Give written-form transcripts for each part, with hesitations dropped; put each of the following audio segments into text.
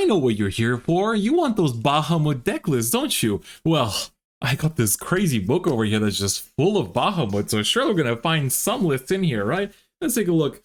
I know what you're here for. You want those Bahamut deck lists, don't you? Well, I got this crazy book over here that's just full of Bahamut, so sure we're gonna find some lists in here, right? Let's take a look.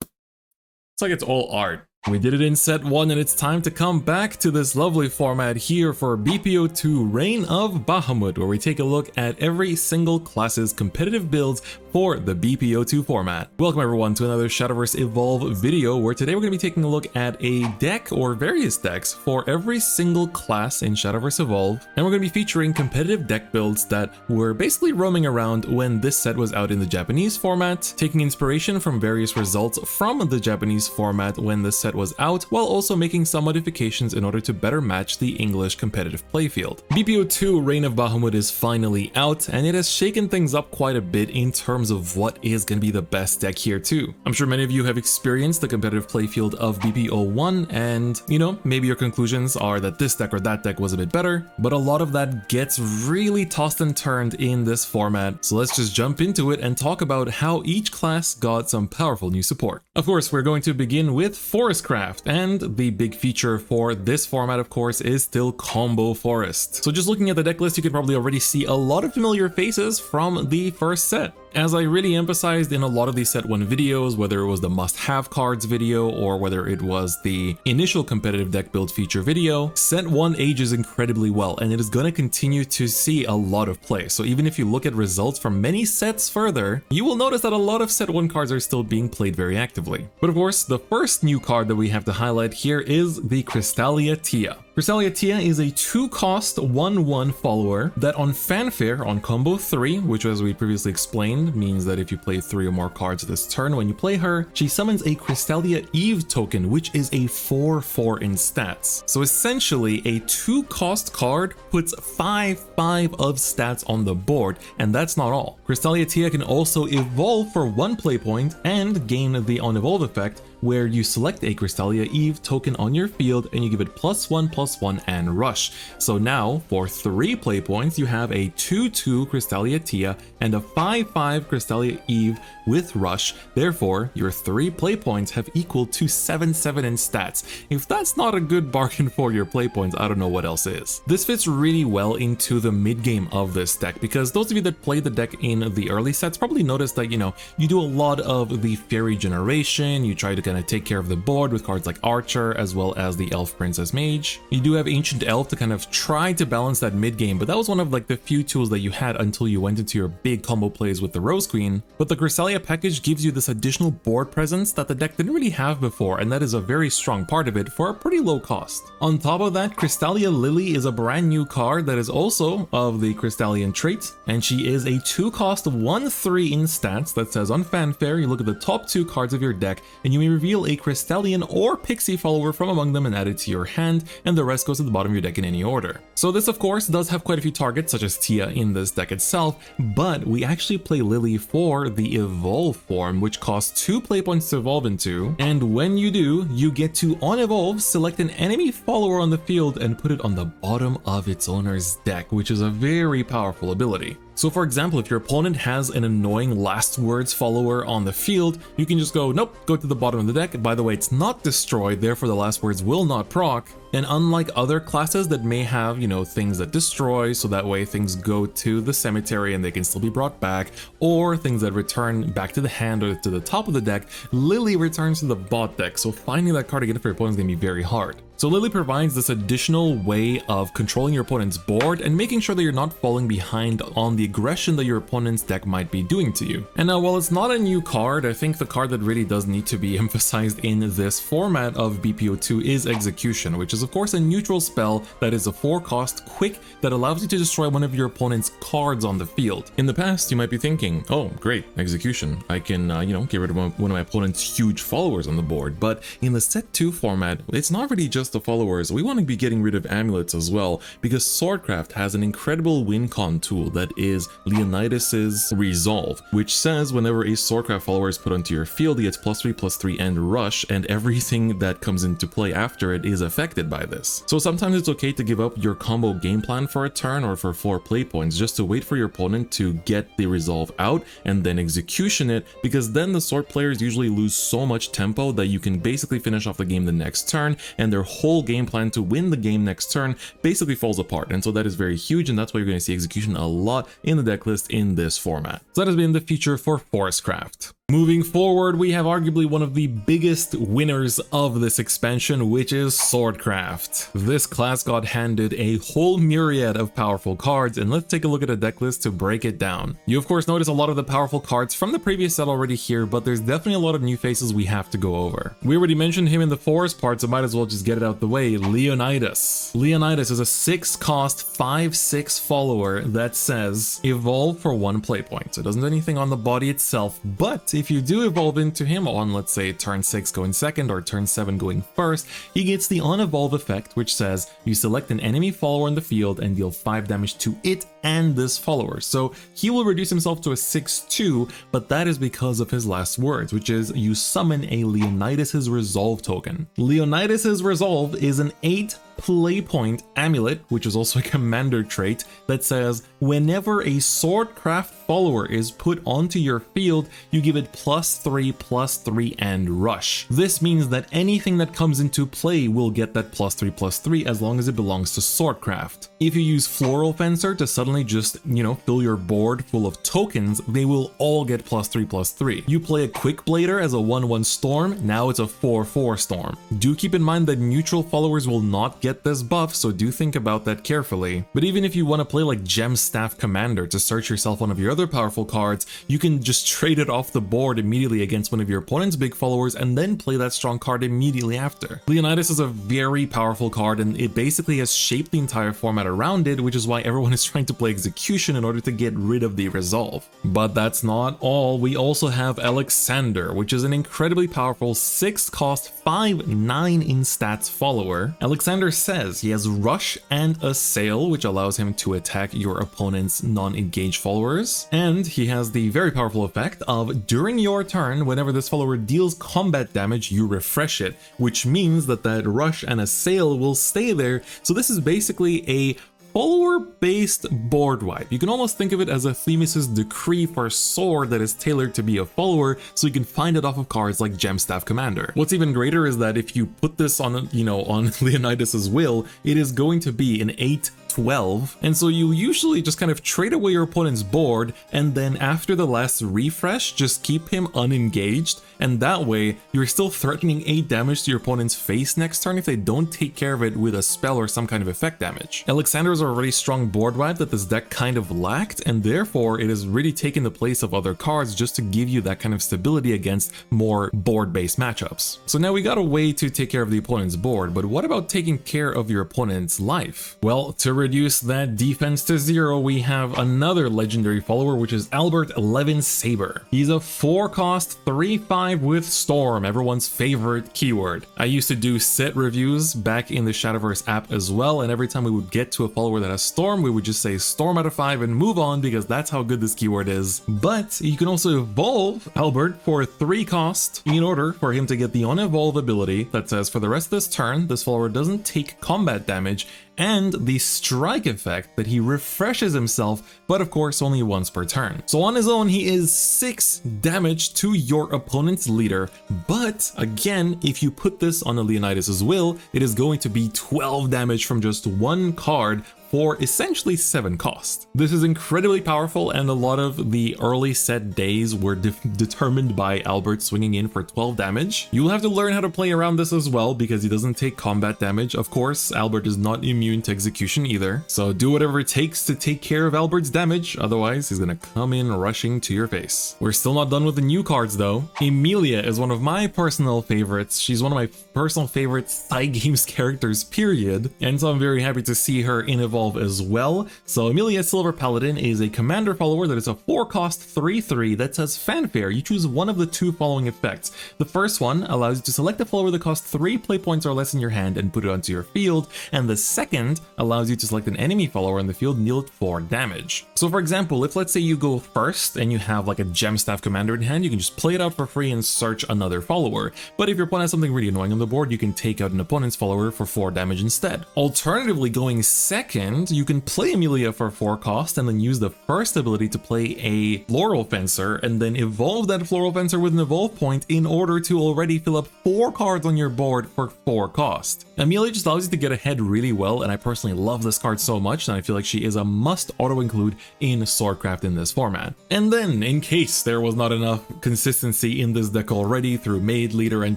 It's like it's all art. We did it in set 1 and it's time to come back to this lovely format here for BPO2 Reign of Bahamut, where we take a look at every single class's competitive builds for the BPO2 format. Welcome everyone to another Shadowverse Evolve video, where today we're going to be taking a look at a deck or various decks for every single class in Shadowverse Evolve, and we're going to be featuring competitive deck builds that were basically roaming around when this set was out in the Japanese format, taking inspiration from various results from the Japanese format when the set was out, while also making some modifications in order to better match the English competitive playfield. BPO2 Reign of Bahamut is finally out, and it has shaken things up quite a bit in terms of what is going to be the best deck here too. I'm sure many of you have experienced the competitive playfield of BPO1, and maybe your conclusions are that this deck or that deck was a bit better, but a lot of that gets really tossed and turned in this format. So let's just jump into it and talk about how each class got some powerful new support. Of course, we're going to begin with Forestcraft, and the big feature for this format, of course, is still Combo Forest. So just looking at the deck list, you can probably already see a lot of familiar faces from the first set. As I really emphasized in a lot of these set 1 videos, whether it was the must-have cards video or whether it was the initial competitive deck build feature video, set 1 ages incredibly well, and it is going to continue to see a lot of play. So even if you look at results from many sets further, you will notice that a lot of set 1 cards are still being played very actively. But of course, the first new card that we have to highlight here is the Crystallia Tia. Crystallia Tia is a 2-cost 1/1 follower that on Fanfare on combo 3, which as we previously explained means that if you play 3 or more cards this turn when you play her, she summons a Crystallia Eve token, which is a 4/4 in stats. So essentially a 2-cost card puts 5/5 of stats on the board, and that's not all. Crystallia Tia can also evolve for 1 play point and gain the on evolve effect, where you select a Crystallia Eve token on your field and you give it +1/+1 and rush. So now for 3 play points, you have a 2/2 Crystallia Tia and a 5/5 Crystallia Eve with rush. Therefore, your 3 play points have equaled to 7/7 in stats. If that's not a good bargain for your play points, I don't know what else is. This fits really well into the mid game of this deck, because those of you that played the deck in the early sets probably noticed that, you do a lot of the fairy generation, you try to kind of take care of the board with cards like Archer as well as the Elf Princess Mage. You do have Ancient Elf to kind of try to balance that mid game, but that was one of like the few tools that you had until you went into your big combo plays with the Rose Queen. But the Crystallia package gives you this additional board presence that the deck didn't really have before, and that is a very strong part of it for a pretty low cost. On top of that, Crystallia Lily is a brand new card that is also of the Crystallian trait, and she is a 2-cost 1/3 in stats that says on Fanfare, you look at the top 2 cards of your deck and you may reveal a Crystallian or Pixie follower from among them and add it to your hand, and the rest goes to the bottom of your deck in any order. So this of course does have quite a few targets such as Tia in this deck itself, but we actually play Lily for the Evolve form, which costs 2 play points to evolve into, and when you do, you get to on evolve select an enemy follower on the field and put it on the bottom of its owner's deck, which is a very powerful ability. So for example, if your opponent has an annoying last words follower on the field, you can just go, nope, go to the bottom of the deck. By the way, it's not destroyed, therefore the last words will not proc. And unlike other classes that may have, things that destroy, so that way things go to the cemetery and they can still be brought back, or things that return back to the hand or to the top of the deck, Lily returns to the bot deck, so finding that card again for your opponent is going to be very hard. So Lily provides this additional way of controlling your opponent's board and making sure that you're not falling behind on the aggression that your opponent's deck might be doing to you. And now, while it's not a new card, I think the card that really does need to be emphasized in this format of BPO2 is Execution, which is of course a neutral spell that is a 4-cost quick that allows you to destroy one of your opponent's cards on the field. In the past, you might be thinking, oh great, Execution, I can get rid of one of my opponent's huge followers on the board. But in the set 2 format, it's not really just the followers. We want to be getting rid of amulets as well, because Swordcraft has an incredible win con tool that is Leonidas's Resolve, which says whenever a Swordcraft follower is put onto your field, he gets +3/+3 and rush, and everything that comes into play after it is affected by this. So sometimes it's okay to give up your combo game plan for a turn or for 4 play points just to wait for your opponent to get the Resolve out and then execution it, because then the sword players usually lose so much tempo that you can basically finish off the game the next turn, and their whole game plan to win the game next turn basically falls apart. And so that is very huge, and that's why you're going to see execution a lot in the deck list in this format. So that has been the feature for Forestcraft. Moving forward, we have arguably one of the biggest winners of this expansion, which is Swordcraft. This class got handed a whole myriad of powerful cards, and let's take a look at a deck list to break it down. You of course notice a lot of the powerful cards from the previous set already here, but there's definitely a lot of new faces we have to go over. We already mentioned him in the forest part, so might as well just get it out the way. Leonidas. Leonidas is a 6-cost 5/6 follower that says evolve for 1 play point. So it doesn't do anything on the body itself, but if you do evolve into him on, let's say, turn 6 going second or turn 7 going first, he gets the unevolve effect, which says you select an enemy follower in the field and deal 5 damage to it and this follower. So he will reduce himself to a 6/2, but that is because of his last words, which is you summon a Leonidas's Resolve token. Leonidas's Resolve is an 8 play point amulet, which is also a commander trait, that says whenever a Swordcraft follower is put onto your field, you give it +3/+3 and rush. This means that anything that comes into play will get that +3/+3 as long as it belongs to Swordcraft. If you use Floral Fencer to suddenly just, fill your board full of tokens, they will all get +3/+3. You play a Quick Blader as a 1/1 storm, now it's a 4/4 storm. Do keep in mind that neutral followers will not get this buff, so do think about that carefully. But even if you want to play like Gem Staff Commander to search yourself one of your other powerful cards, you can just trade it off the board immediately against one of your opponent's big followers and then play that strong card immediately after. Leonidas is a very powerful card, and it basically has shaped the entire format around it, which is why everyone is trying to play execution in order to get rid of the resolve. But that's not all. We also have Alexander, which is an incredibly powerful 6-cost 5/9 in stats follower. Alexander says he has Rush and Assail, which allows him to attack your opponent's non-engaged followers, and he has the very powerful effect of during your turn, whenever this follower deals combat damage, you refresh it, which means that Rush and Assail will stay there. So this is basically a follower-based board wipe. You can almost think of it as a Themis' Decree for Sword that is tailored to be a follower, so you can find it off of cards like Gemstaff Commander. What's even greater is that if you put this on, on Leonidas's will, it is going to be an 8/12, and so you usually just kind of trade away your opponent's board, and then after the last refresh, just keep him unengaged, and that way you're still threatening 8 damage to your opponent's face next turn if they don't take care of it with a spell or some kind of effect damage. Alexander is a already strong board wipe that this deck kind of lacked, and therefore it has really taken the place of other cards just to give you that kind of stability against more board-based matchups. So now we got a way to take care of the opponent's board, but what about taking care of your opponent's life? Well, to reduce that defense to 0, we have another legendary follower, which is Albert Levinsaber. He's a 4-cost 3/5 with Storm, everyone's favorite keyword. I used to do set reviews back in the Shadowverse app as well, and every time we would get to a follower that has Storm, we would just say Storm out of 5 and move on, because that's how good this keyword is. But you can also evolve Albert for 3 cost in order for him to get the unevolve ability that says for the rest of this turn, this follower doesn't take combat damage, and the strike effect that he refreshes himself, but of course only once per turn. So on his own, he is 6 damage to your opponent's leader, but again, if you put this on a Leonidas's will, it is going to be 12 damage from just 1 card for essentially 7 cost. This is incredibly powerful, and a lot of the early set days were determined by Albert swinging in for 12 damage. You'll have to learn how to play around this as well, because he doesn't take combat damage. Of course, Albert is not immune to execution either, so do whatever it takes to take care of Albert's damage, otherwise he's gonna come in rushing to your face. We're still not done with the new cards though. Emilia is one of my personal favorites. She's one of my personal favorite side games characters, period, and so I'm very happy to see her in Evolve as well. So Emilia Silver Paladin is a commander follower that is a 4-cost 3/3 that says Fanfare. You choose one of the 2 following effects. The first one allows you to select a follower that costs 3 play points or less in your hand and put it onto your field, and the second allows you to select an enemy follower in the field and deal it 4 damage. So for example, if let's say you go first and you have like a Gemstaff Commander in hand, you can just play it out for free and search another follower. But if your opponent has something really annoying on the board, you can take out an opponent's follower for 4 damage instead. Alternatively, going second, hand, you can play Amelia for 4 cost and then use the first ability to play a Floral Fencer and then evolve that Floral Fencer with an evolve point in order to already fill up 4 cards on your board for 4 cost. Amelia just allows you to get ahead really well, and I personally love this card so much, and I feel like she is a must auto-include in Swordcraft in this format. And then, in case there was not enough consistency in this deck already through Maid Leader and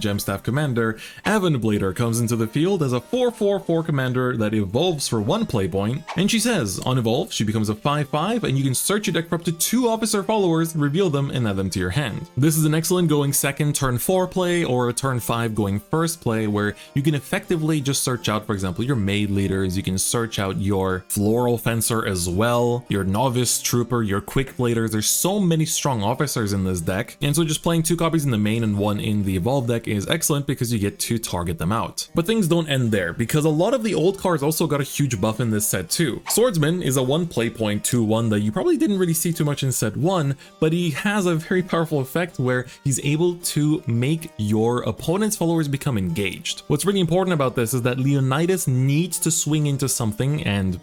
Gemstaff Commander, Avenblader comes into the field as a 4/4/4 commander that evolves for 1 play point, and she says, on evolve, she becomes a 5/5, and you can search your deck for up to 2 officer followers, reveal them, and add them to your hand. This is an excellent going second turn 4 play, or a turn 5 going first play, where you can effectively just search out, for example, your Maid Leaders, you can search out your Floral Fencer as well, your Novice Trooper, your Quick Bladers. There's so many strong officers in this deck, and so just playing 2 copies in the main and 1 in the evolve deck is excellent because you get to target them out. But things don't end there, because a lot of the old cards also got a huge buff in this set too. Swordsman is a 1 play point 2/1 that you probably didn't really see too much in set 1, but he has a very powerful effect where he's able to make your opponent's followers become engaged. What's really important about this is that Leonidas needs to swing into something and,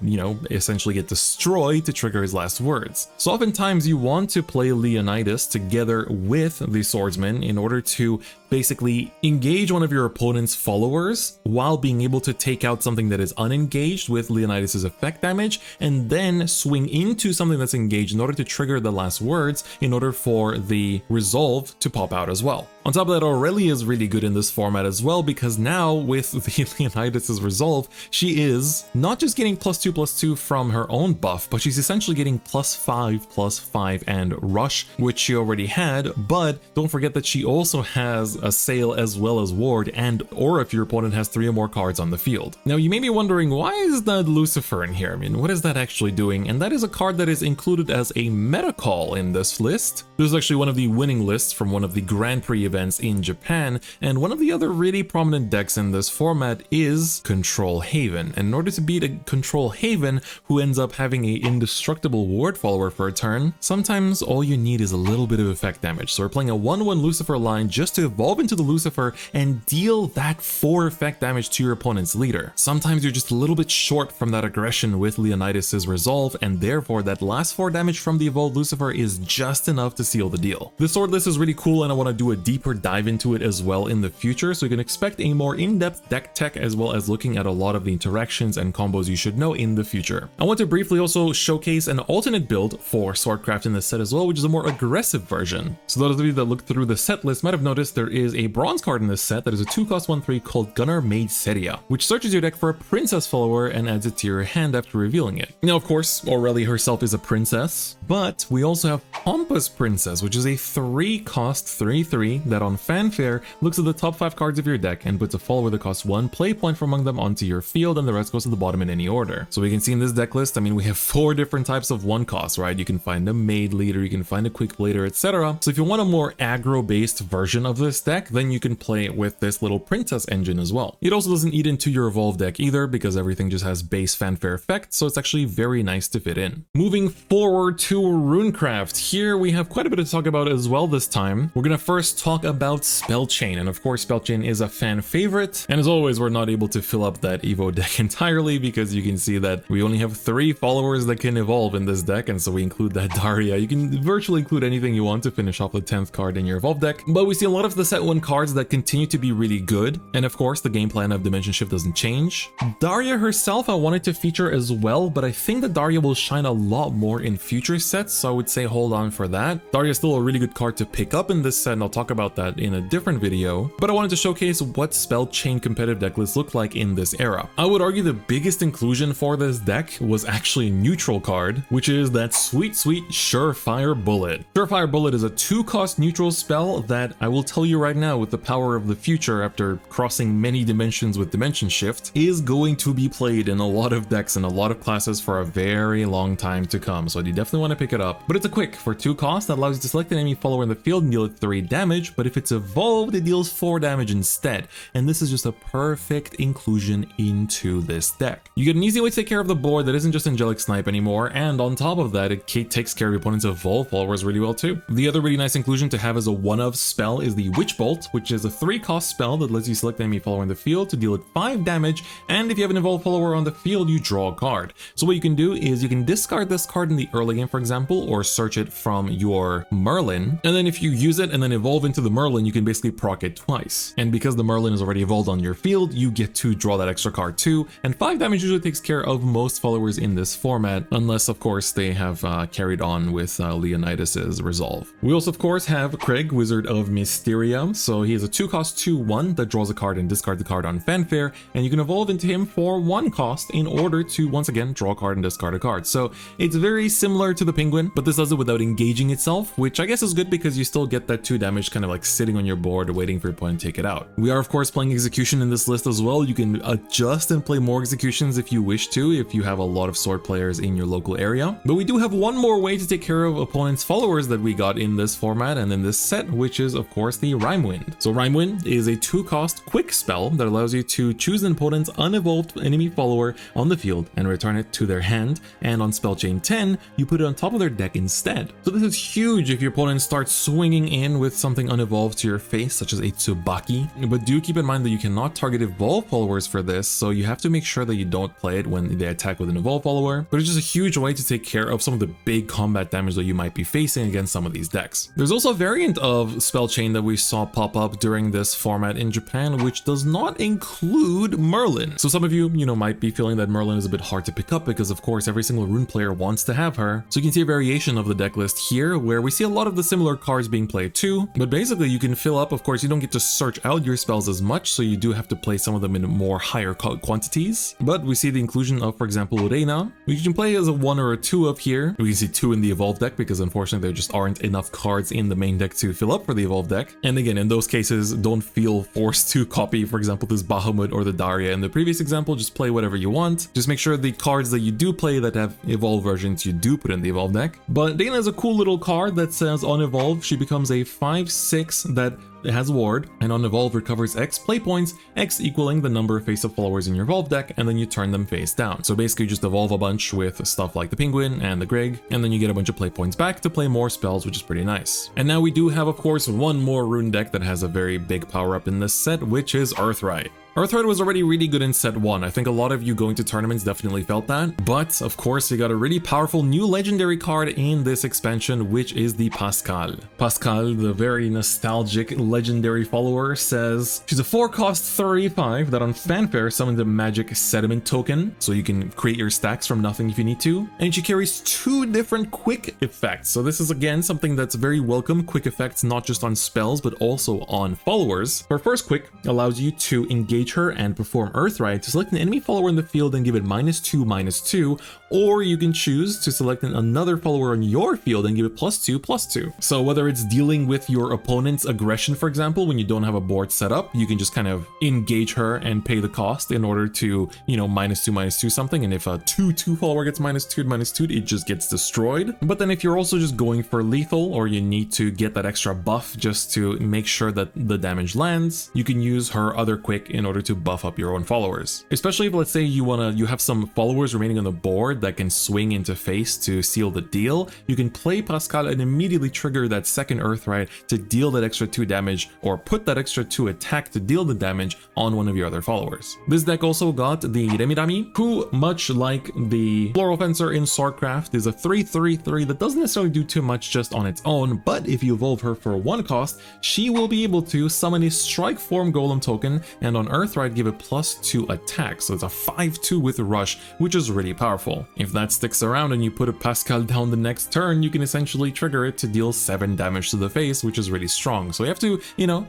essentially get destroyed to trigger his last words. So oftentimes you want to play Leonidas together with the Swordsman in order to basically engage one of your opponent's followers while being able to take out something that is unengaged with Leonidas's effect damage, and then swing into something that's engaged in order to trigger the last words in order for the resolve to pop out as well. On top of that, Aurelia is really good in this format as well, because now with the Leonidas's resolve, she is not just getting +2/+2 from her own buff, but she's essentially getting +5/+5 and rush, which she already had. But don't forget that she also has Assail as well as Ward, or if your opponent has 3 or more cards on the field. Now you may be wondering, why is that Lucifer in here? I mean, what is that actually doing? And that is a card that is included as a meta call in this list. This is actually one of the winning lists from one of the Grand Prix events in Japan, and one of the other really prominent decks in this format is Control Haven. And in order to beat a Control Haven who ends up having a indestructible ward follower for a turn, sometimes all you need is a little bit of effect damage. So we're playing a 1/1 Lucifer line just to evolve into the Lucifer and deal that 4 effect damage to your opponent's leader. Sometimes you're just a little bit short from that aggression with Leonidas's resolve, and therefore that last 4 damage from the evolved Lucifer is just enough to seal the deal. This sword list is really cool, and I want to do a deeper dive into it as well in the future, so you can expect a more in-depth deck tech as well as looking at a lot of the interactions and combos you should know in the future. I want to briefly also showcase an alternate build for Swordcraft in this set as well, which is a more aggressive version. So those of you that looked through the set list might have noticed there is a bronze card in this set that is a 2-cost 1/3 called Gunnar Maid Seria, which searches your deck for a princess follower and adds it to your hand after revealing it. Now, of course, Aurelia herself is a princess, but we also have Pompous Princess, which is a 3-cost 3/3 that on Fanfare looks at the top 5 cards of your deck and puts a follower that costs 1 play point from among them onto your field, and the rest goes to the bottom in any order. So we can see in this deck list, I mean, we have 4 different types of 1 costs, right? You can find a Maid Leader, you can find a Quick Blader, etc. So if you want a more aggro-based version of this deck, then you can play with this little princess engine as well. It also doesn't eat into your evolve deck either, because everything just has base Fanfare effect, so it's actually very nice to fit in. Moving forward to Runecraft, here we have quite a bit to talk about as well this time. We're gonna first talk about Spellchain, and of course Spellchain is a fan favorite, and as always we're not able to fill up that Evo deck entirely because you can see that we only have 3 followers that can evolve in this deck, and so we include that Daria. You can virtually include anything you want to finish off the 10th card in your evolve deck, but we see a lot of the set 1 cards that continue to be really good, and of course the game plan of Dimension Shift doesn't change. Daria herself I wanted to feature as well, but I think that Daria will shine a lot more in future sets, so I would say hold on for that. Daria is still a really good card to pick up in this set, and I'll talk about that in a different video, but I wanted to showcase what Spellchain competitive deck lists look like in this era. I would argue the biggest inclusion for this deck was actually a neutral card, which is that sweet Surefire Bullet. Surefire Bullet is a 2-cost neutral spell that I will tell you right now, with the power of the future after crossing many dimensions with Dimension Shift, is going to be played in a lot of decks and a lot of classes for a very long time to come, so you definitely want to pick it up. But it's a quick for 2 costs that allows you to select an enemy follower in the field and deal it 3 damage, but if it's evolved, it deals 4 damage instead. And this is just a perfect inclusion into this deck. You get an easy way to take care of the board that isn't just Angelic Snipe anymore, and on top of that, it takes care of your opponent's evolve followers really well too. The other really nice inclusion to have as a one-of spell is the Witch Bolt, which is a 3-cost spell that lets you select an enemy follower in the field to deal it 5 damage, and if you have an evolved follower on the field, you draw a card. So what you can do is you can discard this card in the early game, for example, or search it from your Merlin, and then if you use it and then evolve into the Merlin, you can basically proc it twice. And because the Merlin is already evolved on your field, you get to draw that extra card too, and 5 damage usually takes care of most followers in this format, unless of course they have carried on with Leonidas's resolve. We also of course have Craig, Wizard of Mysteria, so he is a 2-cost 2/1 that draws a card and discards the card on Fanfare, and you can evolve into him for 1 cost in order to once again draw a card and discard a card. So it's very similar to the Penguin, but this does it without engaging itself, which I guess is good because you still get that 2 damage kind of like sitting on your board waiting for your opponent to take it out. We are of course playing Execution in this list as well. You can adjust and play more Executions if you wish to, if you have a lot of sword players in your local area. But we do have one more way to take care of opponents' followers that we got in this format and in this set, which is of course the Rhyme Wind. So Rhyme Wind is a 2-cost quick spell that allows you to choose an opponent's unevolved enemy follower on the field and return it to their hand, and on spell chain 10 you put it on top of their deck instead. So this is huge if your opponent starts swinging in with something unevolved to your face, such as a Tsubaki, but do keep in mind that you cannot target evolved followers for this, so you have to make sure that you don't play it when they attack with an evolved follower. But it's just a huge way to take care of some of the big combat damage that you might be facing against some of these decks. There's also a variant of spell chain that we saw pop up during this format in Japan, which does not include Merlin. So some of you, might be feeling that Merlin is a bit hard to pick up because of course every single Rune player wants to have her. So you can see a variation of the deck list here where we see a lot of the similar cards being played too, but basically you can fill up, of course you don't get to search out your spells as much, so you do have to play some of them in more higher quantities. But we see the inclusion of, for example, Reina, which you can play as a 1 or a 2 up here. We can see 2 in the evolved deck because unfortunately there just aren't enough cards in the main deck to fill up for the evolved deck. And again, in those cases, don't feel forced to copy, for example, this Bahamut or the Daria in the previous example. Just play whatever you want. Just make sure the cards that you do play that have evolved versions you do put in the evolved deck. But Dana is a cool little card that says on evolve she becomes a 5/6 that it has Ward, and on evolve recovers X play points, X equaling the number of face-up followers in your evolve deck, and then you turn them face down. So basically you just evolve a bunch with stuff like the Penguin and the Greg, and then you get a bunch of play points back to play more spells, which is pretty nice. And now we do have, of course, one more rune deck that has a very big power-up in this set, which is Earthright. Earthright was already really good in set 1. I think a lot of you going to tournaments definitely felt that. But of course, you got a really powerful new legendary card in this expansion, which is the Pascal. Pascal, the very nostalgic legendary follower, says she's a 4-cost 35 that on Fanfare summons a magic sediment token, so you can create your stacks from nothing if you need to. And she carries 2 different quick effects. So this is again something that's very welcome. Quick effects not just on spells, but also on followers. Her first quick allows you to engage her and perform Earthright to select an enemy follower in the field and give it -2/-2, or you can choose to select another follower on your field and give it +2/+2. So whether it's dealing with your opponent's aggression, for example, when you don't have a board set up, you can just kind of engage her and pay the cost in order to, -2/-2 something, and if a 2/2 follower gets -2/-2, it just gets destroyed. But then if you're also just going for lethal, or you need to get that extra buff just to make sure that the damage lands, you can use her other quick in order to buff up your own followers. Especially if, let's say, you have some followers remaining on the board that can swing into face to seal the deal, you can play Pascal and immediately trigger that second Earthright to deal that extra 2 damage, or put that extra 2 attack to deal the damage on one of your other followers. This deck also got the Remirami, who, much like the Floral Fencer in Swordcraft, is a 3/3/3 that doesn't necessarily do too much just on its own, but if you evolve her for 1 cost, she will be able to summon a Strike Form Golem token, and on Earthright give it +2 attack, so it's a 5/2 with Rush, which is really powerful. If that sticks around and you put a Pascal down the next turn, you can essentially trigger it to deal 7 damage to the face, which is really strong. So you have to,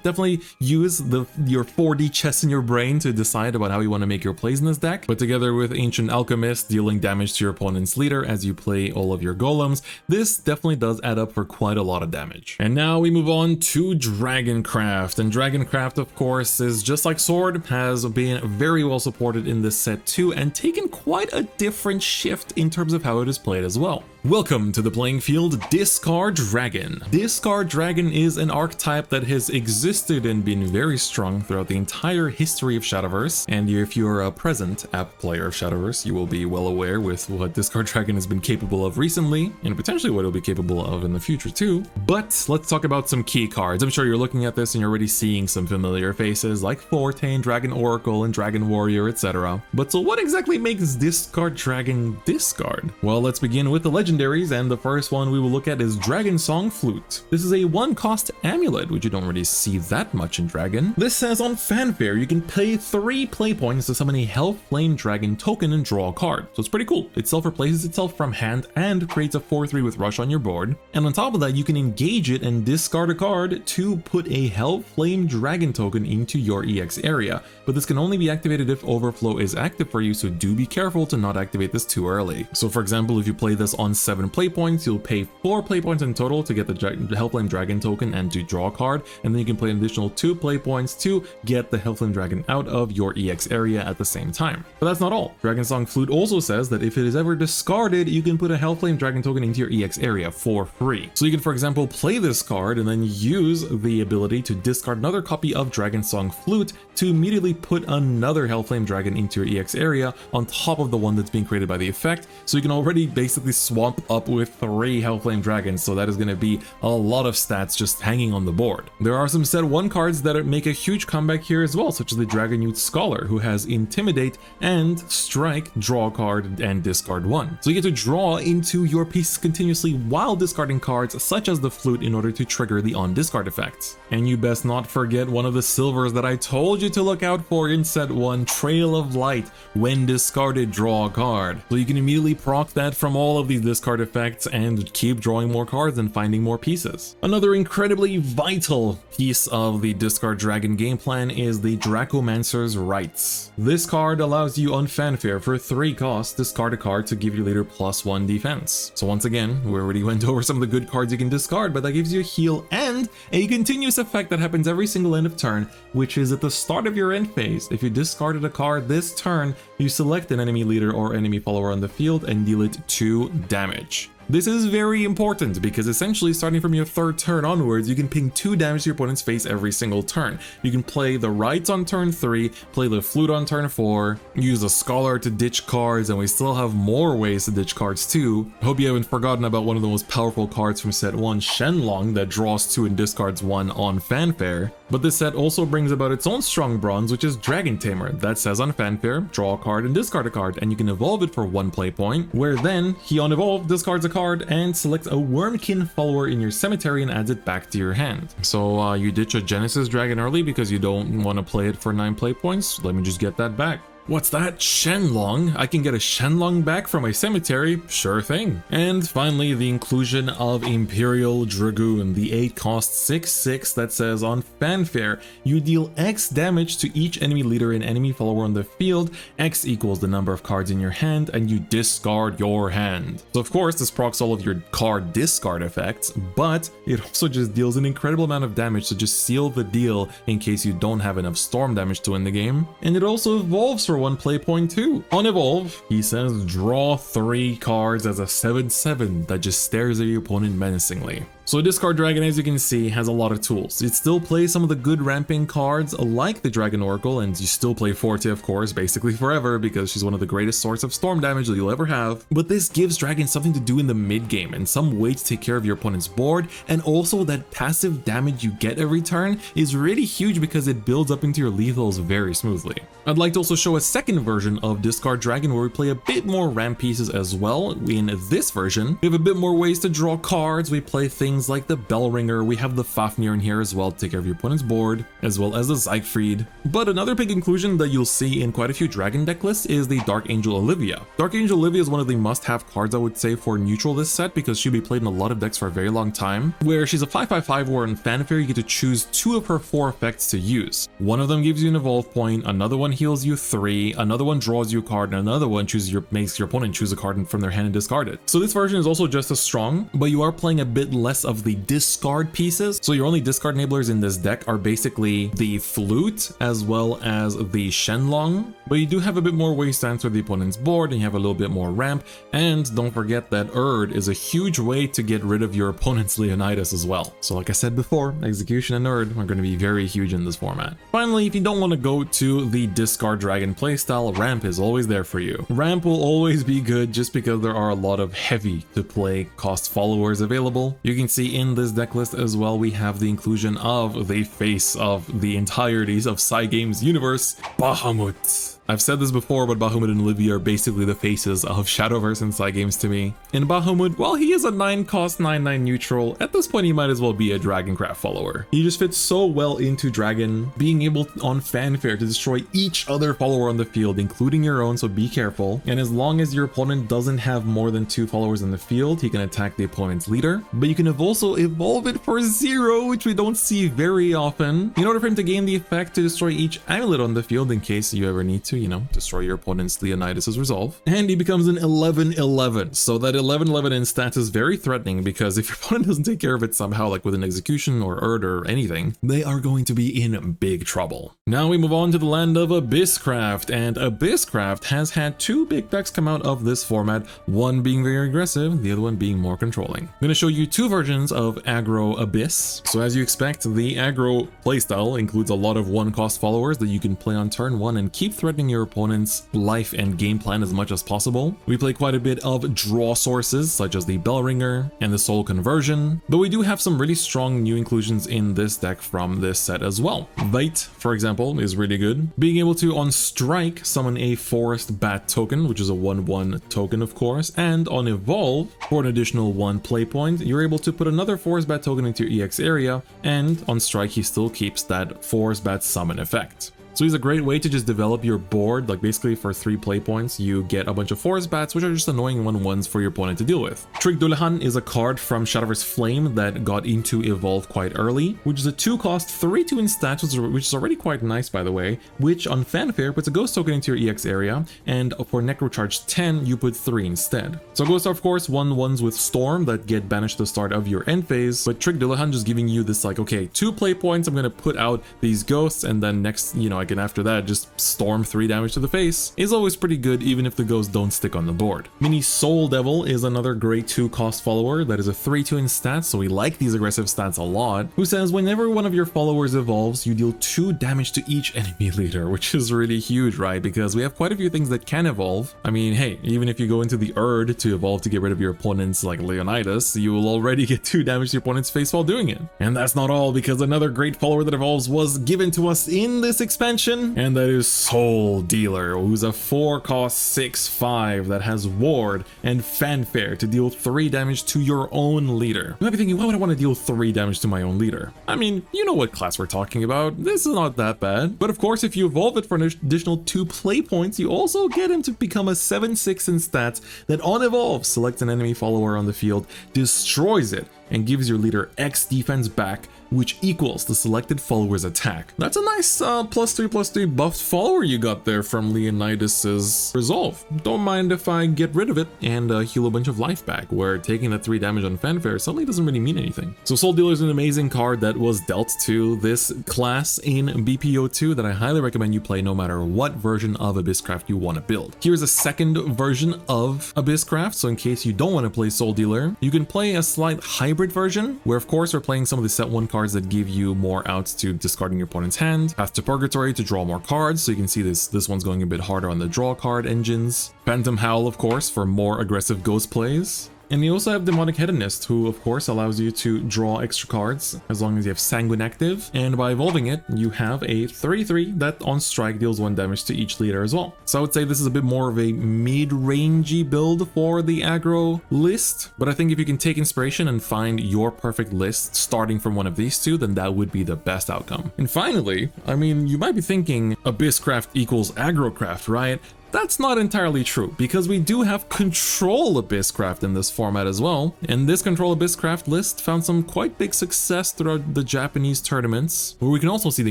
definitely use your 4D chess in your brain to decide about how you want to make your plays in this deck. But together with Ancient Alchemist dealing damage to your opponent's leader as you play all of your golems, this definitely does add up for quite a lot of damage. And now we move on to Dragoncraft. And Dragoncraft, of course, is just like Sword, has been very well supported in this set too, and taken quite a different shift in terms of how it is played as well. Welcome to the playing field, Discard Dragon. Discard Dragon is an archetype that has existed and been very strong throughout the entire history of Shadowverse, and if you're a present app player of Shadowverse, you will be well aware with what Discard Dragon has been capable of recently, and potentially what it'll be capable of in the future too. But let's talk about some key cards. I'm sure you're looking at this and you're already seeing some familiar faces like Forte, Dragon Oracle, and Dragon Warrior, etc. But so what exactly makes Discard Dragon discard? Well, let's begin with the legendaries, and the first one we will look at is Dragon Song Flute. This is a 1-cost amulet, which you don't really see that much in Dragon. This says on Fanfare you can pay 3 play points to summon a Hellflame Dragon token and draw a card. So it's pretty cool. It self-replaces itself from hand and creates a 4/3 with Rush on your board. And on top of that, you can engage it and discard a card to put a Hellflame Dragon token into your EX area. But this can only be activated if Overflow is active for you, so do be careful to not activate this too early. So for example, if you play this on 7 play points, you'll pay 4 play points in total to get the Hellflame Dragon token and to draw a card, and then you can play an additional 2 play points to get the Hellflame Dragon out of your EX area at the same time. But that's not all. Dragon Song Flute also says that if it is ever discarded, you can put a Hellflame Dragon token into your EX area for free. So you can, for example, play this card and then use the ability to discard another copy of Dragon Song Flute to immediately put another Hellflame Dragon into your EX area on top of the one that's being created by the effect. So you can already basically swamp up with 3 Hellflame Dragons, so that is going to be a lot of stats just hanging on the board. There are some set 1 cards that make a huge comeback here as well, such as the Dragon Youth Scholar, who has Intimidate and Strike, draw a card, and discard 1. So you get to draw into your pieces continuously while discarding cards such as the Flute in order to trigger the on-discard effects. And you best not forget one of the silvers that I told you to look out for in set 1, Trail of Light. When discarded, draw a card. So you can immediately proc that from all of these discard effects and keep drawing more cards and finding more pieces. Another incredibly vital piece of the Discard Dragon game plan is the Dracomancer's Rights. This card allows you on Fanfare for 3 costs, discard a card to give your leader +1 defense. So once again, we already went over some of the good cards you can discard, but that gives you a heal and a continuous effect that happens every single end of turn, which is at the start of your end phase. If you discarded a card this turn, you select an enemy leader or enemy follower on the field and deal it 2 damage. This is very important because essentially starting from your 3rd turn onwards, you can ping 2 damage to your opponent's face every single turn. You can play the Rights on turn 3, play the Flute on turn 4, use the Scholar to ditch cards, and we still have more ways to ditch cards too. I hope you haven't forgotten about one of the most powerful cards from set 1, Shenlong, that draws 2 and discards 1 on Fanfare. But this set also brings about its own strong bronze, which is Dragon Tamer. That says on Fanfare, draw a card and discard a card, and you can evolve it for 1 play point, where then he on evolve discards a card and selects a Wormkin follower in your cemetery and adds it back to your hand. So you ditch a Genesis Dragon early because you don't want to play it for 9 play points. Let me just get that back. What's that? Shenlong? I can get a Shenlong back from my cemetery? Sure thing. And finally, the inclusion of Imperial Dragoon, the 8-cost 6/6 that says on Fanfare, you deal X damage to each enemy leader and enemy follower on the field. X equals the number of cards in your hand, and you discard your hand. So of course, this procs all of your card discard effects, but it also just deals an incredible amount of damage to just seal the deal in case you don't have enough storm damage to win the game. And it also evolves for 1 play point too. On evolve, he says draw 3 cards as a 7/7 that just stares at your opponent menacingly. So Discard Dragon, as you can see, has a lot of tools. It still plays some of the good ramping cards like the Dragon Oracle, and you still play Forte, of course, basically forever because she's one of the greatest sorts of storm damage that you'll ever have. But this gives Dragon something to do in the mid game and some way to take care of your opponent's board, and also that passive damage you get every turn is really huge because it builds up into your lethals very smoothly. I'd like to also show a second version of Discard Dragon where we play a bit more ramp pieces as well. In this version, we have a bit more ways to draw cards. We play things like the Bellringer, we have the Fafnir in here as well to take care of your opponent's board, as well as the Siegfried. But another big inclusion that you'll see in quite a few Dragon deck lists is the Dark Angel Olivia. Dark Angel Olivia is one of the must-have cards, I would say, for neutral this set because she'll be played in a lot of decks for a very long time, where she's a 5/5/5 where in Fanfare you get to choose 2 of her 4 effects to use. One of them gives you an evolve point, another one heals you 3, another one draws you a card, and another one makes your opponent choose a card from their hand and discard it. So this version is also just as strong, but you are playing a bit less of the discard pieces. So your only discard enablers in this deck are basically the flute as well as the Shenlong, but you do have a bit more ways to answer the opponent's board, and you have a little bit more ramp. And don't forget that Erd is a huge way to get rid of your opponent's Leonidas as well. So like I said before, execution and Erd are going to be very huge in this format. Finally, if you don't want to go to the discard dragon playstyle, ramp is always there for you. Ramp will always be good just because there are a lot of heavy to play cost followers available. You can see in this deck list as well, we have the inclusion of the face of the entirety of Cygames universe, Bahamut. I've said this before, but Bahamut and Olivia are basically the faces of Shadowverse and Cygames to me. In Bahamut, while he is a 9 cost 9/9 neutral, at this point he might as well be a Dragoncraft follower. He just fits so well into Dragon, being able on Fanfare to destroy each other follower on the field, including your own, so be careful. And as long as your opponent doesn't have more than 2 followers in the field, he can attack the opponent's leader. But you can also evolve it for 0, which we don't see very often, in order for him to gain the effect to destroy each amulet on the field in case you ever need to, you know, destroy your opponent's Leonidas's resolve. And he becomes an 11/11. So that 11/11 in stats is very threatening, because if your opponent doesn't take care of it somehow, like with an execution or Erd or anything, they are going to be in big trouble. Now we move on to the land of Abysscraft, and Abysscraft has had 2 big decks come out of this format, one being very aggressive, the other one being more controlling. I'm going to show you 2 versions of aggro Abyss. So as you expect, the aggro playstyle includes a lot of 1 cost followers that you can play on turn 1 and keep threatening your opponent's life and game plan as much as possible. We play quite a bit of draw sources such as the Bellringer and the Soul Conversion, but we do have some really strong new inclusions in this deck from this set as well. Vite, for example, is really good. Being able to on strike summon a Forest Bat token, which is a 1/1 token of course, and on evolve for an additional 1 play point, you're able to put another Forest Bat token into your EX area, and on strike he still keeps that Forest Bat summon effect. So he's a great way to just develop your board. Like basically for 3 play points, you get a bunch of Forest Bats, which are just annoying 1/1s for your opponent to deal with. Trig Dullahan is a card from Shadowverse Flame that got into Evolve quite early, which is a 2 cost 3/2 in stats, which is already quite nice by the way, which on Fanfare puts a Ghost token into your EX area, and for Necrocharge 10, you put 3 instead. So Ghosts are of course 1/1s with Storm that get banished at the start of your end phase, but Trig Dullahan just giving you this like, okay, 2 play points, I'm gonna put out these Ghosts, and then next, you know, I can after that just storm 3 damage to the face, is always pretty good even if the ghosts don't stick on the board. Mini Soul Devil is another great 2 cost follower that is a 3/2 in stats, so we like these aggressive stats a lot, who says whenever one of your followers evolves, you deal 2 damage to each enemy leader, which is really huge, right? Because we have quite a few things that can evolve. I mean, hey, even if you go into the Erd to evolve to get rid of your opponent's like Leonidas, you will already get 2 damage to your opponent's face while doing it. And that's not all, because another great follower that evolves was given to us in this expansion, and that is Soul Dealer, who's a 4 cost 6/5 that has Ward and Fanfare to deal 3 damage to your own leader. You might be thinking, why would I want to deal 3 damage to my own leader? I mean, you know what class we're talking about. This is not that bad. But of course, if you evolve it for an additional 2 play points, you also get him to become a 7/6 in stats that on evolve selects an enemy follower on the field, destroys it, and gives your leader X defense back, which equals the selected follower's attack. That's a nice +3/+3 buffed follower you got there from Leonidas's resolve. Don't mind if I get rid of it and heal a bunch of life back, where taking that 3 damage on Fanfare suddenly doesn't really mean anything. So Soul Dealer is an amazing card that was dealt to this class in BPO2 that I highly recommend you play no matter what version of Abysscraft you want to build. Here's a second version of Abysscraft, so in case you don't want to play Soul Dealer, you can play a slight hybrid version, where of course we're playing some of the set 1 cards that give you more outs to discarding your opponent's hand, Path to Purgatory to draw more cards, so you can see this one's going a bit harder on the draw card engines, Phantom Howl of course for more aggressive ghost plays, and you also have Demonic Hedonist, who of course allows you to draw extra cards as long as you have Sanguine active, and by evolving it, you have a 3/3 that on strike deals 1 damage to each leader as well. So I would say this is a bit more of a mid-rangey build for the aggro list, but I think if you can take inspiration and find your perfect list starting from one of these 2, then that would be the best outcome. And finally, I mean, you might be thinking Abysscraft equals Agrocraft, right? that's not entirely true, because we do have Control Abysscraft in this format as well, and this Control Abysscraft list found some quite big success throughout the Japanese tournaments, where we can also see the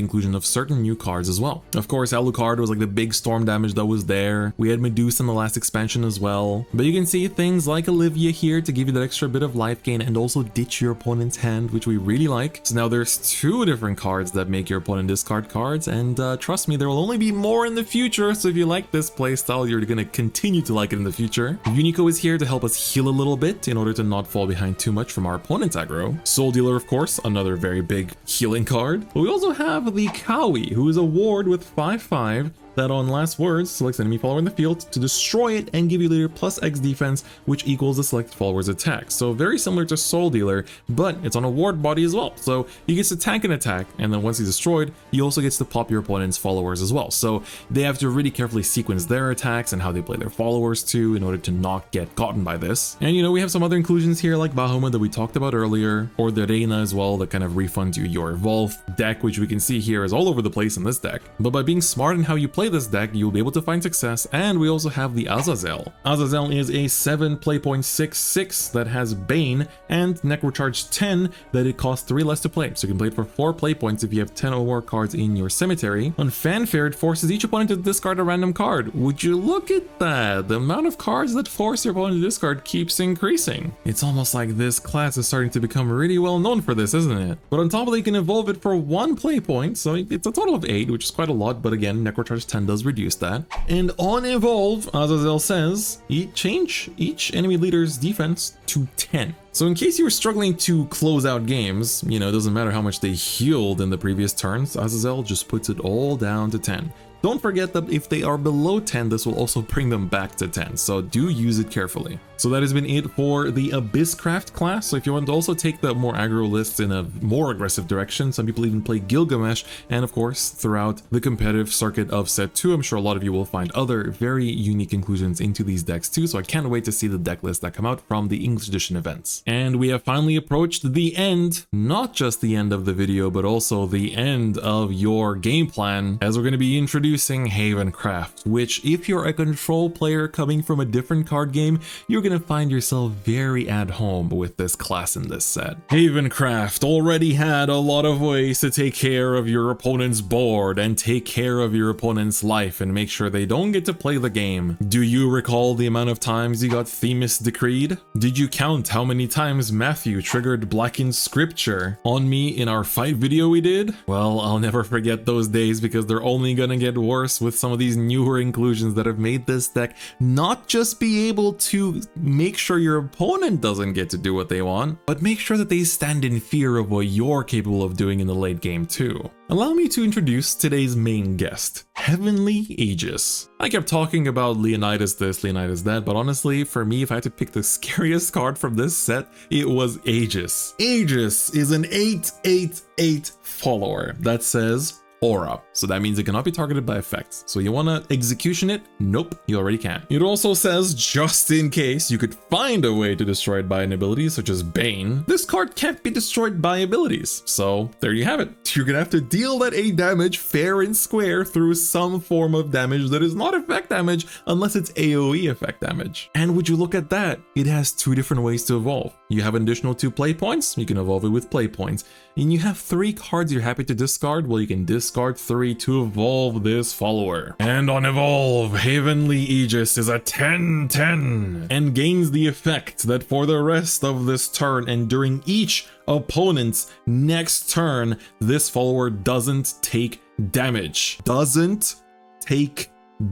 inclusion of certain new cards as well. Of course, Alucard was like the big storm damage that was there. We had Medusa in the last expansion as well, but you can see things like Olivia here to give you that extra bit of life gain and also ditch your opponent's hand, which we really like. So now there's 2 different cards that make your opponent discard cards, and trust me, there will only be more in the future, so if you like this playstyle, you're gonna continue to like it in the future. Unico is here to help us heal a little bit in order to not fall behind too much from our opponent's aggro. Soul Dealer, of course, another very big healing card. But we also have the Kawi, who is a ward with 5/5 that on last words selects enemy follower in the field to destroy it and give you later +X defense, which equals the selected follower's attack. So very similar to Soul Dealer, but it's on a ward body as well. So he gets to tank an attack, and then once he's destroyed, he also gets to pop your opponent's followers as well. So they have to really carefully sequence their attacks and how they play their followers too in order to not get gotten by this. And you know, we have some other inclusions here like Bahamut that we talked about earlier, or the Reina as well that kind of refunds you your Evolve deck, which we can see here is all over the place in this deck. But by being smart in how you play this deck, you'll be able to find success. And we also have the Azazel. Azazel is a 7 playpoint 6/6 that has Bane and Necrocharge 10 that it costs 3 less to play. So you can play it for 4 playpoints if you have 10 or more cards in your cemetery. On Fanfare, it forces each opponent to discard a random card. Would you look at that? The amount of cards that force your opponent to discard keeps increasing. It's almost like this class is starting to become really well known for this, isn't it? But on top of that, you can evolve it for 1 playpoint, so it's a total of 8, which is quite a lot, but again, Necrocharge 10 does reduce that. And on Evolve, Azazel says, change each enemy leader's defense to 10. So in case you were struggling to close out games, you know, it doesn't matter how much they healed in the previous turns, Azazel just puts it all down to 10. Don't forget that if they are below 10, this will also bring them back to 10, so do use it carefully. So that has been it for the Abysscraft class. So if you want to also take the more aggro lists in a more aggressive direction, some people even play Gilgamesh, and of course, throughout the competitive circuit of set 2, I'm sure a lot of you will find other very unique inclusions into these decks too, so I can't wait to see the deck lists that come out from the English edition events. And we have finally approached the end, not just the end of the video, but also the end of your game plan, as we're going to be introducing Havencraft, which if you're a control player coming from a different card game, you're going to find yourself very at home with this class in this set. Havencraft already had a lot of ways to take care of your opponent's board and take care of your opponent's life and make sure they don't get to play the game. Do you recall the amount of times you got Themis decreed? Did you count how many times Matthew triggered Blackened Scripture on me in our fight video we did? Well, I'll never forget those days because they're only gonna get worse with some of these newer inclusions that have made this deck not just be able to make sure your opponent doesn't get to do what they want, but make sure that they stand in fear of what you're capable of doing in the late game too. Allow me to introduce today's main guest, Heavenly Aegis. I kept talking about Leonidas this, Leonidas that, but honestly, for me, if I had to pick the scariest card from this set, it was Aegis. Aegis is an 8/8/8 follower that says Aura, so that means it cannot be targeted by effects. So you want to execution it? Nope, you already can. It also says, just in case you could find a way to destroy it by an ability such as Bane, this card can't be destroyed by abilities. So there you have it. You're gonna have to deal that 8 damage fair and square through some form of damage that is not effect damage unless it's AoE effect damage. And would you look at that? It has 2 different ways to evolve. You have an additional 2 play points, you can evolve it with play points. And you have 3 cards you're happy to discard, well you can discard 3 to evolve this follower. And on Evolve, Heavenly Aegis is a 10/10 and gains the effect that for the rest of this turn and during each opponent's next turn, this follower doesn't take damage. Doesn't take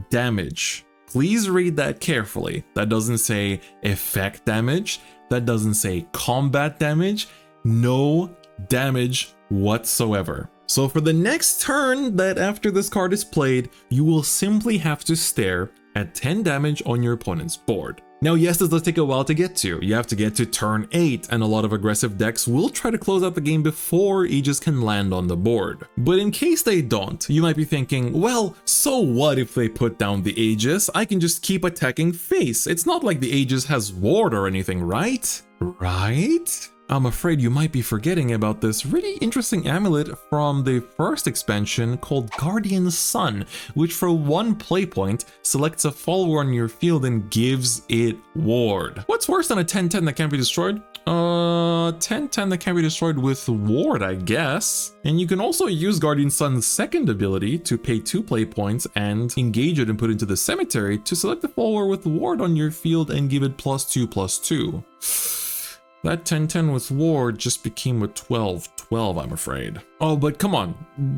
damage. Please read that carefully. That doesn't say effect damage. That doesn't say combat damage. No damage whatsoever. So for the next turn that after this card is played, you will simply have to stare at 10 damage on your opponent's board. Now yes, this does take a while to get to. You have to get to turn 8, and a lot of aggressive decks will try to close out the game before Aegis can land on the board. But in case they don't, you might be thinking, well, so what if they put down the Aegis? I can just keep attacking face. It's not like the Aegis has ward or anything, right? Right? I'm afraid you might be forgetting about this really interesting amulet from the first expansion called Guardian Sun, which for 1 play point selects a follower on your field and gives it ward. What's worse than a 10/10 that can't be destroyed? 10/10 that can be destroyed with ward, I guess. And you can also use Guardian Sun's second ability to pay 2 play points and engage it and put it into the cemetery to select the follower with ward on your field and give it +2/+2. That 10/10 with ward just became a 12/12, I'm afraid. Oh, but come on,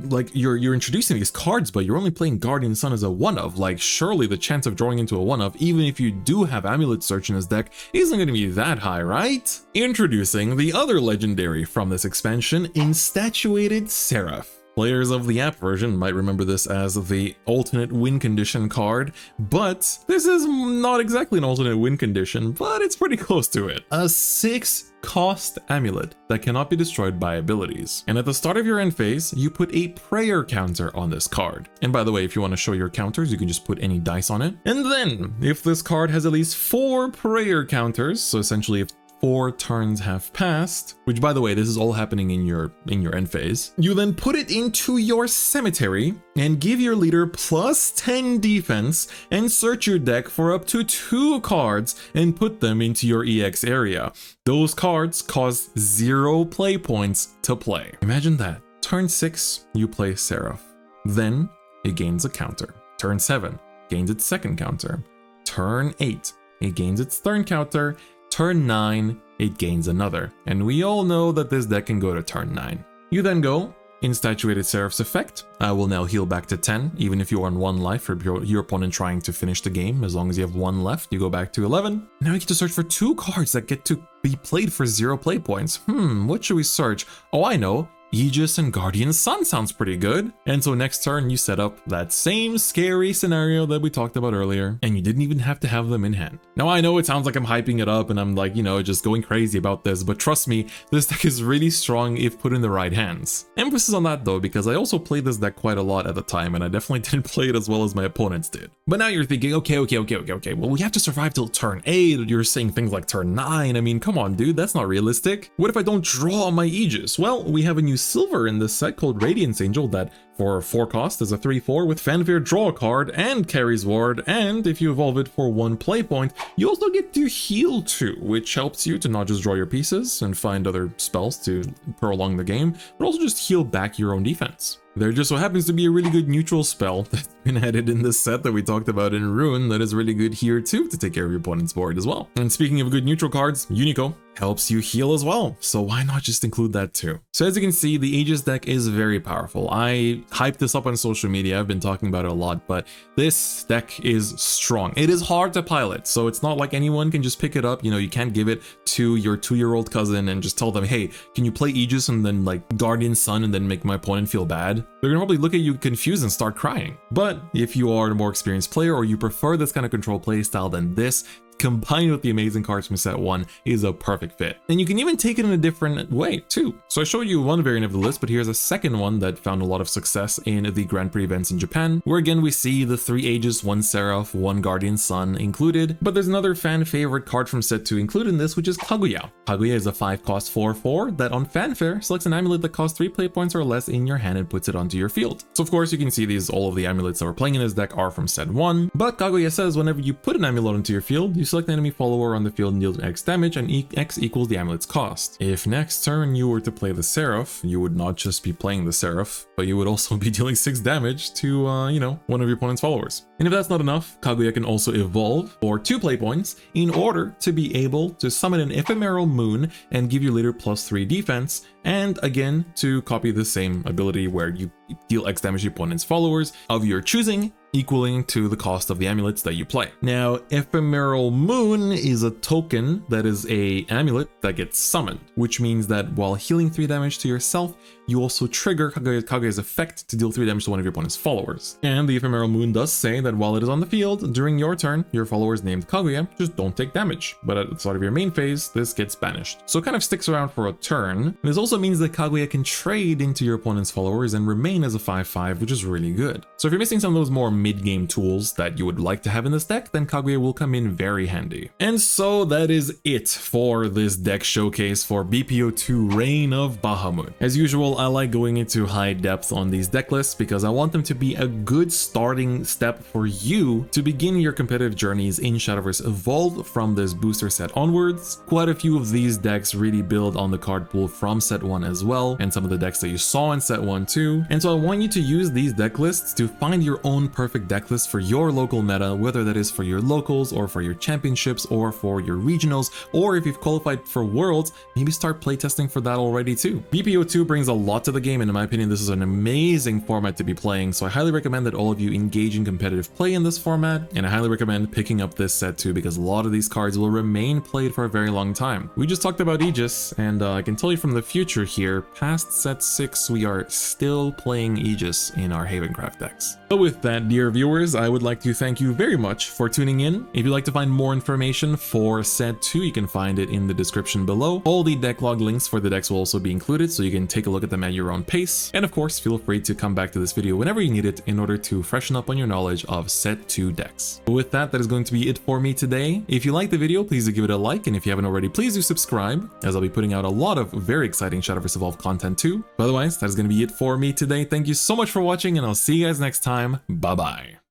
like you're introducing these cards, but you're only playing Guardian Sun as a 1-of. Like, surely the chance of drawing into a 1-of, even if you do have Amulet Search in his deck, isn't going to be that high, right? Introducing the other legendary from this expansion, Instatuated Seraph. Players of the app version might remember this as the alternate win condition card, but this is not exactly an alternate win condition, but it's pretty close to it. A 6-cost amulet that cannot be destroyed by abilities. And at the start of your end phase, you put a prayer counter on this card. And by the way, if you want to show your counters, you can just put any dice on it. And then, if this card has at least 4 prayer counters, so essentially if 4 turns have passed, which by the way, this is all happening in your end phase, you then put it into your cemetery and give your leader +10 defense and search your deck for up to 2 cards and put them into your EX area. Those cards cost 0 play points to play. Imagine that. Turn 6, you play Seraph. Then it gains a counter. Turn 7, gains its second counter. Turn 8, it gains its third counter. Turn 9, it gains another, and we all know that this deck can go to turn 9. You then go, Instatuated Seraph's effect. I will now heal back to 10, even if you are on 1 life for your opponent trying to finish the game. As long as you have 1 left, you go back to 11. Now you get to search for 2 cards that get to be played for 0 play points. What should we search? Oh, I know. Aegis and Guardian Sun sounds pretty good. And so next turn you set up that same scary scenario that we talked about earlier, and you didn't even have to have them in hand. Now I know it sounds like I'm hyping it up and I'm like, you know, just going crazy about this, but trust me, this deck is really strong if put in the right hands. Emphasis on that though, because I also played this deck quite a lot at the time and I definitely didn't play it as well as my opponents did. But now you're thinking, okay, well we have to survive till turn 8, you're saying things like turn 9, I mean, come on dude, that's not realistic. What if I don't draw my Aegis? Well, we have a new silver in this set called Radiance Angel that for 4 cost is a 3/4 with Fanfare, draw a card and carries ward, and if you evolve it for 1 play point, you also get to heal 2, which helps you to not just draw your pieces and find other spells to prolong the game, but also just heal back your own defense. There just so happens to be a really good neutral spell that's been added in this set that we talked about in Rune that is really good here too to take care of your opponent's board as well. And speaking of good neutral cards, Unico helps you heal as well, so why not just include that too? So as you can see, the Aegis deck is very powerful. I hyped this up on social media, I've been talking about it a lot, but this deck is strong. It is hard to pilot, so it's not like anyone can just pick it up. You know, you can't give it to your 2-year-old cousin and just tell them, hey, can you play Aegis and then like Guardian Sun and then make my opponent feel bad? They're gonna probably look at you confused and start crying. But if you are a more experienced player or you prefer this kind of control playstyle, then this combined with the amazing cards from set 1 is a perfect fit. And you can even take it in a different way too. So I showed you one variant of the list, but here's a second one that found a lot of success in the Grand Prix events in Japan, where again we see the 3 Aegis, 1 Seraph, 1 Guardian Sun included, but there's another fan favorite card from set 2 included in this, which is Kaguya. Kaguya is a 5-cost 4/4 that on Fanfare selects an amulet that costs 3 play points or less in your hand and puts it onto your field. So of course you can see all of the amulets that we're playing in this deck are from set 1, but Kaguya says whenever you put an amulet into your field, you select an enemy follower on the field and deal X damage, and X equals the amulet's cost. If next turn you were to play the Seraph, you would not just be playing the Seraph, but you would also be dealing 6 damage to, one of your opponent's followers. And if that's not enough, Kaguya can also evolve for 2 play points in order to be able to summon an ephemeral moon and give your leader +3 defense, and again to copy the same ability where you deal X damage to your opponent's followers of your choosing, equaling to the cost of the amulets that you play. Now, Ephemeral Moon is a token that is a amulet that gets summoned, which means that while healing 3 damage to yourself, you also trigger Kaguya's effect to deal 3 damage to one of your opponent's followers. And the Ephemeral Moon does say that while it is on the field, during your turn, your followers named Kaguya just don't take damage. But at the start of your main phase, this gets banished. So it kind of sticks around for a turn. This also means that Kaguya can trade into your opponent's followers and remain as a 5/5, which is really good. So if you're missing some of those more mid-game tools that you would like to have in this deck, then Kaguya will come in very handy. And so that is it for this deck showcase for BPO2 Reign of Bahamut. As usual, I like going into high depth on these deck lists because I want them to be a good starting step for you to begin your competitive journeys in Shadowverse Evolve from this booster set onwards. Quite a few of these decks really build on the card pool from set 1 as well, and some of the decks that you saw in set 1 too. And so I want you to use these deck lists to find your own perfect deck list for your local meta, whether that is for your locals or for your championships or for your regionals, or if you've qualified for worlds, maybe start playtesting for that already too. BPO2 brings a lot to the game, and in my opinion, this is an amazing format to be playing, so I highly recommend that all of you engage in competitive play in this format, and I highly recommend picking up this set too, because a lot of these cards will remain played for a very long time. We just talked about Aegis, and I can tell you from the future here, past set 6, we are still playing Aegis in our Havencraft decks. But with that, dear viewers, I would like to thank you very much for tuning in. If you'd like to find more information for set 2, you can find it in the description below. All the deck log links for the decks will also be included, so you can take a look at them at your own pace. And of course, feel free to come back to this video whenever you need it in order to freshen up on your knowledge of set 2 decks. But with that, that is going to be it for me today. If you liked the video, please do give it a like, and if you haven't already, please do subscribe, as I'll be putting out a lot of very exciting Shadowverse Evolve content too. But otherwise, that is going to be it for me today. Thank you so much for watching, and I'll see you guys next time. Bye bye.